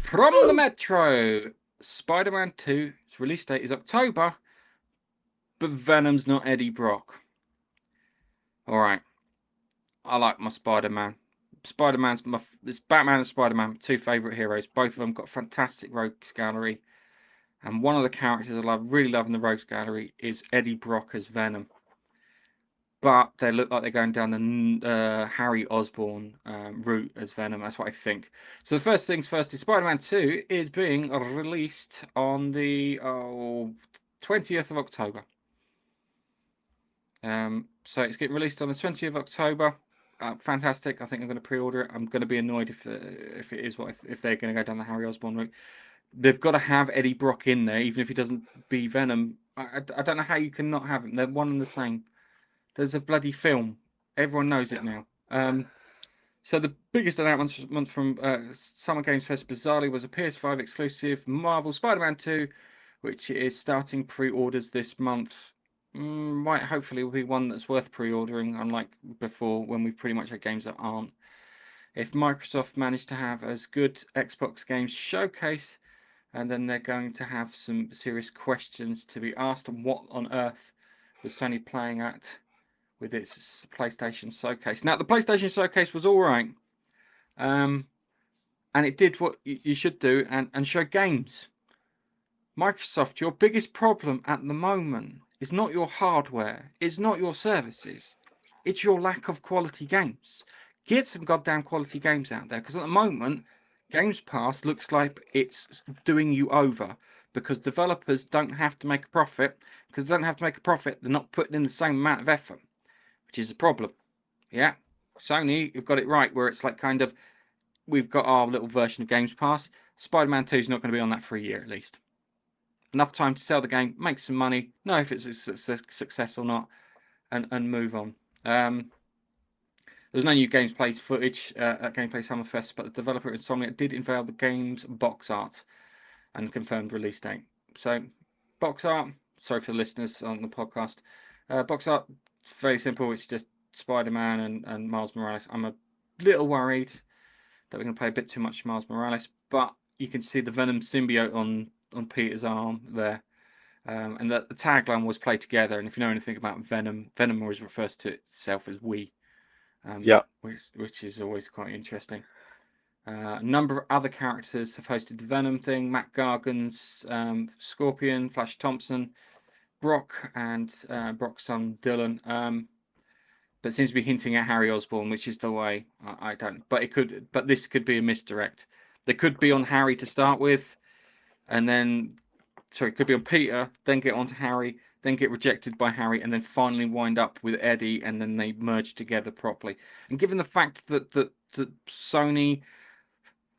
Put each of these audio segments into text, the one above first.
From the Metro, Spider-Man 2's release date is October, but Venom's not Eddie Brock. Alright, I like my Spider-Man. It's Batman and Spider-Man, two favourite heroes. Both of them got fantastic rogues gallery. And one of the characters I really love in the rogues gallery is Eddie Brock as Venom. But they look like they're going down the Harry Osborn route as Venom. That's what I think. So the first things first is Spider-Man 2 is being released on the 20th of October. So it's getting released on the 20th of October. Fantastic. I think I'm going to pre-order it. I'm going to be annoyed if it is if they're going to go down the Harry Osborn route. They've got to have Eddie Brock in there, even if he doesn't be Venom. I don't know how you can not have him. They're one and the same. There's a bloody film. Everyone knows it now. So the biggest announcement from Summer Games Fest bizarrely was a PS5 exclusive Marvel Spider-Man 2, which is starting pre-orders this month. Might hopefully will be one that's worth pre-ordering, unlike before when we've pretty much had games that aren't. If Microsoft managed to have as good Xbox games showcase, and then they're going to have some serious questions to be asked on what on earth was Sony playing at with its PlayStation Showcase. Now, the PlayStation Showcase was all right, and it did what you should do and show games. Microsoft, your biggest problem at the moment is not your hardware, it's not your services, it's your lack of quality games. Get some goddamn quality games out there, because at the moment, Games Pass looks like it's doing you over, because developers don't have to make a profit. Because they don't have to make a profit, they're not putting in the same amount of effort, which is a problem. Yeah, Sony, you've got it right, where it's like kind of, we've got our little version of Games Pass. Spider-Man 2 is not going to be on that for a year at least. Enough time to sell the game, make some money, know if it's a success or not, and move on. There's no new gameplay footage at Gameplay Summerfest, but the developer Insomniac did unveil the game's box art and confirmed release date. So, box art, sorry for the listeners on the podcast. Box art, very simple. It's just Spider-Man and Miles Morales. I'm a little worried that we're going to play a bit too much Miles Morales, but you can see the Venom symbiote on Peter's arm there. And the tagline was "play together." And if you know anything about Venom, Venom always refers to itself as "we," Yeah. which is always quite interesting. A number of other characters have hosted the Venom thing: Matt Gargan's Scorpion, Flash Thompson, Brock, and Brock's son Dylan. But seems to be hinting at Harry Osborn, which is the way. I don't. But it could. But this could be a misdirect. They could be on Harry to start with, and then, sorry, it could be on Peter, then get on to Harry, then get rejected by Harry, and then finally wind up with Eddie, and then they merge together properly. And given the fact that Sony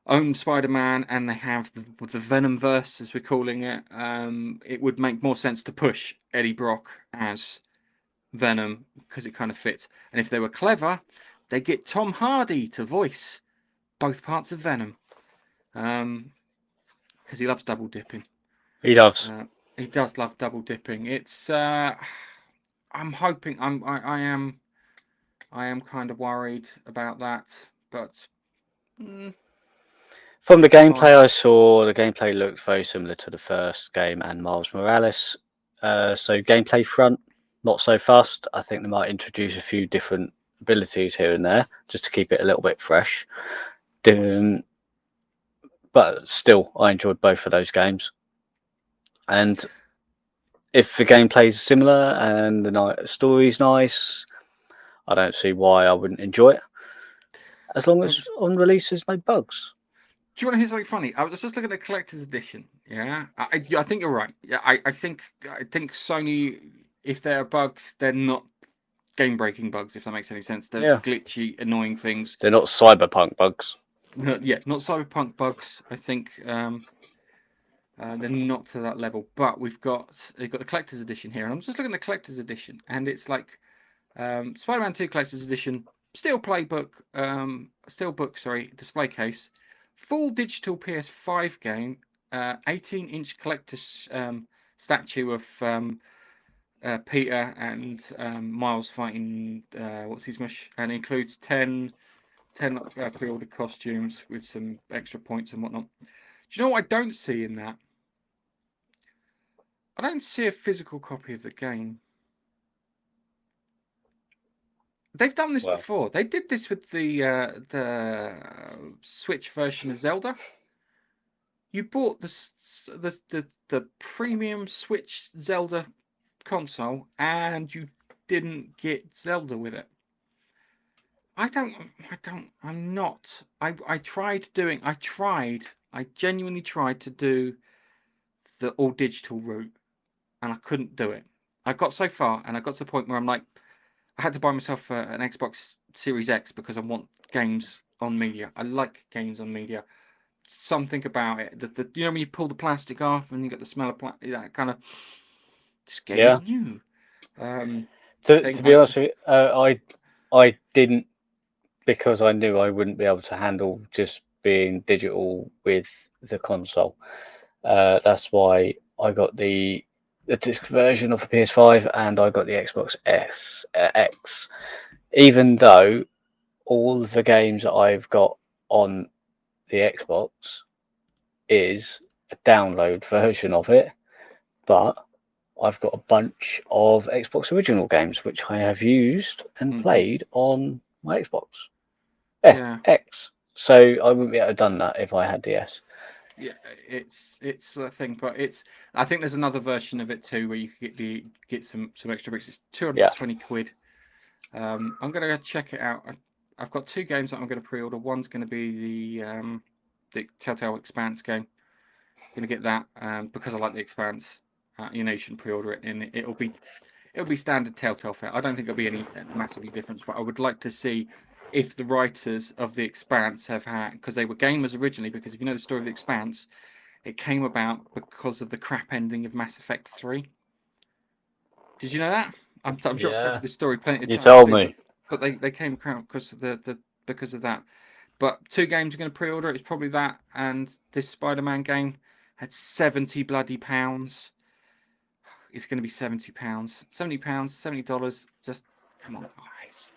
own Spider-Man and they have the Venomverse, as we're calling it, it would make more sense to push Eddie Brock as Venom because it kind of fits. And if they were clever, they get Tom Hardy to voice both parts of Venom, because he loves double dipping. He does. He does love double dipping. It's I'm hoping I am kind of worried about that, but From the gameplay I saw, the gameplay looked very similar to the first game and Miles Morales. So gameplay front, not so fast. I think they might introduce a few different abilities here and there just to keep it a little bit fresh. But still, I enjoyed both of those games. And if the gameplay is similar and the story's nice, I don't see why I wouldn't enjoy it. As long as on release there's no bugs. Do you want to hear something funny? I was just looking at the collector's edition. Yeah, I think you're right. Yeah, I think Sony, if there are bugs, they're not game-breaking bugs. If that makes any sense, they're glitchy, annoying things. They're not cyberpunk bugs. Yeah, not cyberpunk bugs. I think they're not to that level. But they've got the collector's edition here, and I'm just looking at the collector's edition, and it's like Spider-Man 2 collector's edition, steel playbook, display case, full digital PS5 game, 18-inch collector's statue of Peter and Miles fighting what's his mush, and includes 10 pre-ordered costumes with some extra points and whatnot. Do you know what I don't see in that? I don't see a physical copy of the game. They've done this before. They did this with the Switch version of Zelda. You bought the premium Switch Zelda console, and you didn't get Zelda with it. I genuinely tried to do the all digital route, and I couldn't do it. I got so far, and I got to the point where I'm like, I had to buy myself an Xbox Series X because I want games on media. I like games on media. Something about it. You know when you pull the plastic off and you get the smell of plastic, that kind of. This game is new. To be honest with you, I didn't, because I knew I wouldn't be able to handle just being digital with the console. That's why I got the disc version of the PS5 and I got the Xbox X. Even though all of the games that I've got on the Xbox is a download version of it, but I've got a bunch of Xbox original games which I have used and played on my Xbox X. So I wouldn't be able to have done that if I had the S. Yeah, it's the thing, but I think there's another version of it too where you can get some extra bricks. It's 220 quid. I'm gonna go check it out. I've got 2 games that I'm gonna pre-order. One's gonna be the Telltale Expanse game. I'm gonna get that because I like the Expanse. You know, you shouldn't pre-order it, and it'll be standard Telltale fare. I don't think there'll be any massively difference, but I would like to see if the writers of The Expanse have had, because they were gamers originally, because if you know the story of The Expanse, it came about because of the crap ending of Mass Effect 3. Did you know that? I'm sure I've told this story plenty of times. You told me. But they came about because of because of that. But 2 games you're going to pre-order. It's probably that and this Spider-Man game at £70 bloody pounds. It's going to be £70. £70, $70. Just come on, guys.